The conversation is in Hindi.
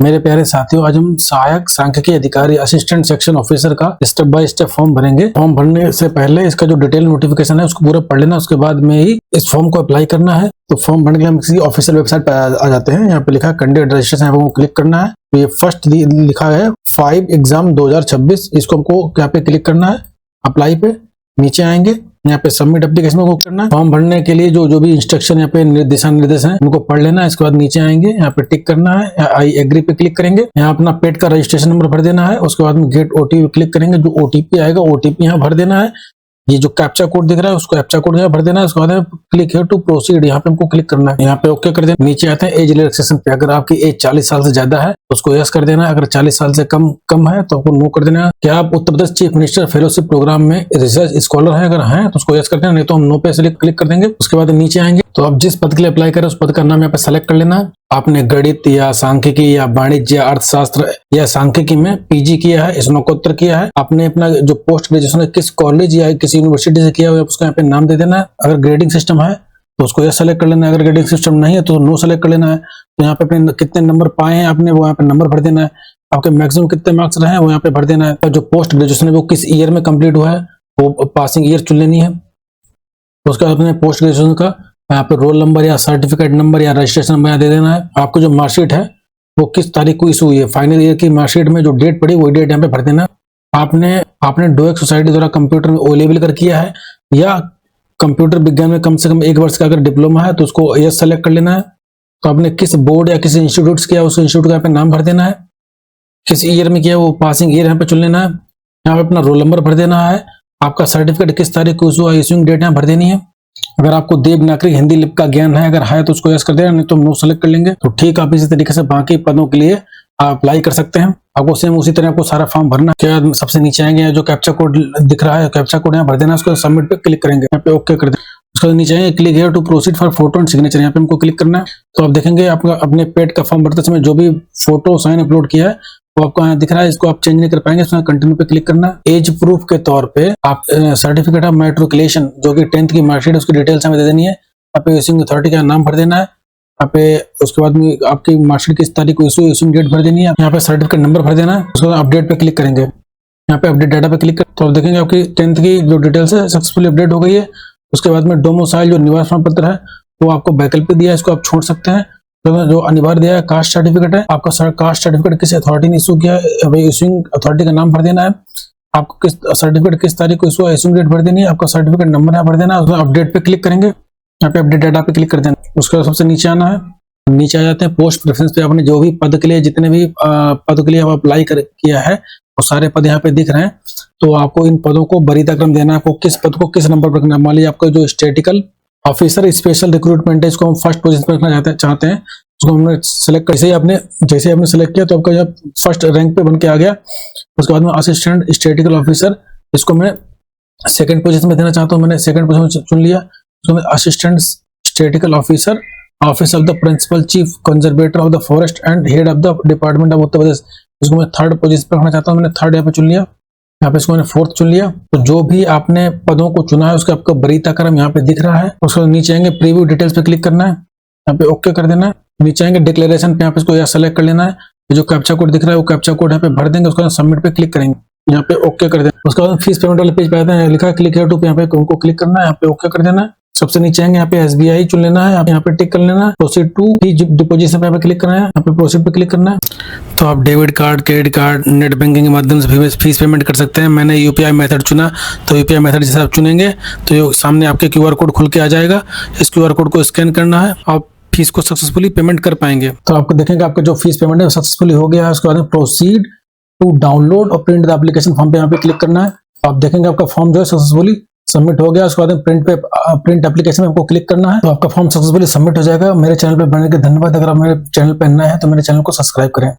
मेरे प्यारे साथियों, आज हम सहायक सांख्यिकी अधिकारी असिस्टेंट सेक्शन ऑफिसर का स्टेप बाय स्टेप फॉर्म भरेंगे। फॉर्म भरने से पहले इसका जो डिटेल नोटिफिकेशन है उसको पूरा पढ़ लेना, उसके बाद में ही इस फॉर्म को अप्लाई करना है। तो फॉर्म भरने के लिए हम किसी ऑफिशियल वेबसाइट पर आ जाते हैं। यहाँ पे लिखा है कैंडिडेट रजिस्ट्रेशन, यहाँ पे क्लिक करना है। तो ये फर्स्ट लिखा है 5 एग्जाम 2026, इसको हमको यहाँ पे क्लिक करना है। अप्लाई पे नीचे आएंगे, यहाँ पे सबमिट एप्लीकेशन को करना है। फॉर्म भरने के लिए जो भी इंस्ट्रक्शन यहाँ पे दिशा निर्देश हैं उनको पढ़ लेना है। इसके बाद नीचे आएंगे, यहाँ पे टिक करना है, आई एग्री पे क्लिक करेंगे। यहाँ अपना पेड का रजिस्ट्रेशन नंबर भर देना है। उसके बाद में गेट ओटीपी क्लिक करेंगे, जो ओटीपी आएगा ओटीपी यहाँ भर देना है। ये जो कैप्चा कोड दिख रहा है उसको कैप्चा कोड यहाँ भर देना है। उसके बाद क्लिक है टू प्रोसीड, यहाँ पे हमको क्लिक करना है। यहाँ पे ओके कर देना। नीचे आते हैं एज रिलैक्सेशन पे, अगर आपकी एज 40 साल से ज्यादा है तो उसको यस कर देना है। अगर 40 साल से कम है तो आपको नो कर देना है। क्या आप Uttar Pradesh chief minister fellowship programme में रिसर्च स्कॉलर हैं? अगर हैं तो उसको यस कर देना, नहीं तो हम नो पे क्लिक कर देंगे। उसके बाद नीचे आएंगे तो आप जिस पद के लिए अप्लाई करें उस पद का नाम यहाँ पे सेलेक्ट कर लेना है। आपने गणित या सांख्यिकी या वाणिज्य या अर्थशास्त्र या सांख्यिकी में पीजी किया है, स्नातकोत्तर किया है, आपने अपना जो पोस्ट ग्रेजुएशन किस कॉलेज या किसी यूनिवर्सिटी से किया हुआ है उसका यहाँ पे नाम दे देना है। अगर ग्रेडिंग सिस्टम है तो उसको यस सेलेक्ट कर लेना है। अगर ग्रेडिंग सिस्टम नहीं है तो नो सेलेक्ट कर लेना है। तो यहाँ पे अपने कितने नंबर पाए हैं आपने, वो यहाँ पे नंबर भर देना है। आपके मैक्सिमम कितने मार्क्स रहे हैं वो यहाँ पे भर देना है। और जो पोस्ट ग्रेजुएशन है वो किस ईयर में कंप्लीट हुआ है वो पासिंग ईयर चुन लेनी है। तो उसके बाद अपने पोस्ट ग्रेजुएशन का यहाँ पे रोल नंबर या सर्टिफिकेट नंबर या रजिस्ट्रेशन नंबर दे देना है। आपको जो मार्कशीट है वो किस तारीख को इशू हुई है, फाइनल ईयर की मार्कशीट में जो डेट पड़ी वही डेट यहाँ पे भर देना। आपने डोएक सोसाइटी द्वारा कंप्यूटर में ओ लेवल कर किया है या कंप्यूटर विज्ञान में कम से कम 1 वर्ष का अगर डिप्लोमा है तो उसको यस सेलेक्ट कर लेना है। तो आपने किस बोर्ड या किस इंस्टीट्यूट से किया उस इंस्टीट्यूट का यहाँ पे नाम भर देना है। किस ईयर में किया वो पासिंग ईयर यहाँ पे चुन लेना है। यहाँ पे अपना रोल नंबर भर देना है। आपका सर्टिफिकेट किस तारीख को इशू हुआ, इशूइंग डेट यहाँ भर देनी है। अगर आपको देवनागरी हिंदी लिपि का ज्ञान है, अगर है तो उसको यस कर देना, नहीं तो नो सेलेक्ट कर लेंगे। तो ठीक आप इसी तरीके से बाकी पदों के लिए आप अप्लाई कर सकते हैं। आपको सेम उसी तरह आपको सारा फॉर्म भरना है। सबसे नीचे आएंगे, जो कैप्चा कोड दिख रहा है कैप्चा कोड यहाँ भर देना, उसको सबमिट पे क्लिक करेंगे, यहाँ पे ओके कर दें। उसके बाद नीचे आएंगे click here to proceed for photo and signature, यहाँ पे हमको क्लिक करना है। तो आप देखेंगे आपका अपने पेड का फॉर्म भरते समय जो भी फोटो साइन अपलोड किया है वो आपको यहाँ दिख रहा है, इसको आप चेंज नहीं कर पाएंगे। इसमें कंटिन्यू पे क्लिक करना है। एज प्रूफ के तौर पे आप सर्टिफिकेट ऑफ मैट्रिकुलेशन जो कि 10th की मार्कशीट है उसकी डिटेल्स हमें दे देनी है। यहाँ पे इशूइंग अथॉरिटी का नाम भर देना है। यहाँ पे उसके बाद में आपकी मार्कशीट किस तारीख को इशूइंग डेट भर देनी है। यहाँ पे सर्टिफिकेट नंबर भर देना है। उसके बाद अपडेट पे क्लिक करेंगे, यहाँ पे अपडेट डाटा पे क्लिक कर तो आप देखेंगे आपकी 10th की जो डिटेल्स है सक्सेसफुली अपडेट हो गई है। उसके बाद में डोमिसाइल जो निवास प्रमाण पत्र है वो आपको वैकल्पिक दिया है, इसको आप छोड़ सकते हैं। तो जो अनिवार्य दिया है कास्ट सर्टिफिकेट है, आपका कास्ट सर्टिफिकेट किस अथॉरिटी ने इशू किया है, इशूइंग अथॉरिटी का नाम भर देना है। आपको किस सर्टिफिकेट किस तारीख को इशू है, इशूइंग डेट भर देनी है। आपका सर्टिफिकेट नंबर यहाँ भर देना है। उसमें अपडेट पे क्लिक करेंगे, यहाँ पे अपडेट डाटा पे क्लिक कर देना। उसके बाद सबसे नीचे आना है, नीचे आ जाते हैं पोस्ट प्रेफरेंस पे। आपने जो भी पद के लिए जितने भी पद के लिए आप अप्लाई किया है वो सारे पद यहाँ पे दिख रहे हैं। तो आपको इन पदों को वरीयता क्रम देना है, आपको किस पद को किस नंबर पर रखना है। मान लीजिए आपका जो स्टैटिकल ऑफिसर स्पेशल रिक्रूटमेंट है, इसको हम फर्स्ट पोजीशन पर रखना चाहते हैं। उसको हमने सेलेक्ट कर, जैसे ही आपने सेलेक्ट किया तो आपका जब फर्स्ट रैंक पे बन के आ गया। उसके बाद में असिस्टेंट स्टैटिकल ऑफिसर, इसको मैं सेकंड पोजीशन में देना चाहता हूँ, मैंने सेकंड पोजीशन चुन लिया। उसको मैं assistant statical officer office of the principal chief conservator of the forest and head of the department of Uttar Pradesh, इसको मैं थर्ड पोजीशन पर रखना चाहता हूँ। मैंने थर्ड यहाँ पे चुन लिया, यहाँ पे इसको मैंने फोर्थ चुन लिया। तो जो भी आपने पदों को चुना है उसका आपका वरीयता क्रम यहाँ पे दिख रहा है। उसके नीचे आएंगे प्रीव्यू डिटेल्स पे क्लिक करना है, यहाँ पे ओके कर देना है। नीचे आएंगे डिक्लेरेशन पे, यहाँ पे इसको यहाँ सेलेक्ट कर लेना है। जो कैप्चा कोड दिख रहा है वो कैप्चा कोड यहाँ पे भर देंगे। उसके बाद सबमिट पे क्लिक करेंगे, यहाँ पे ओके कर देना। उसके बाद फीस पेमेंट वाले पेज पे आते हैं, लिखा है क्लिक हियर टू, यहाँ पे उनको क्लिक करना है, यहाँ पे ओके कर देना है। सबसे नीचे आएंगे, यहाँ पे SBI चुन लेना है, यहाँ पे टिक कर लेना है। प्रोसीड टू डिपोजिशन पे यहाँ पे क्लिक करना है, यहाँ पे प्रोसीड पे क्लिक करना है। तो आप debit card, credit card, net banking के माध्यम से फीस पेमेंट कर सकते हैं। मैंने UPI मेथड चुना, तो UPI मेथड जैसे आप चुनेंगे तो ये सामने आपके QR कोड खुल के आ जाएगा। इस QR कोड को स्कैन करना है, आप फीस को सक्सेसफुली पेमेंट कर पाएंगे। तो आपको देखेंगे आपका जो फीस पेमेंट है सक्सेसफुली हो गया है। उसके बाद प्रोसीड टू डाउनलोड और प्रिंट द एप्लीकेशन फॉर्म पे यहाँ पे क्लिक करना है। आप देखेंगे आपका फॉर्म जो है सक्सेसफुली सबमिट हो गया। उसके बाद प्रिंट एप्लीकेशन में आपको क्लिक करना है, तो आपका फॉर्म सक्सेसफुली सबमिट हो जाएगा। मेरे चैनल पर बनने के धन्यवाद। अगर आप मेरे चैनल पर नए हैं तो मेरे चैनल को सब्सक्राइब करें।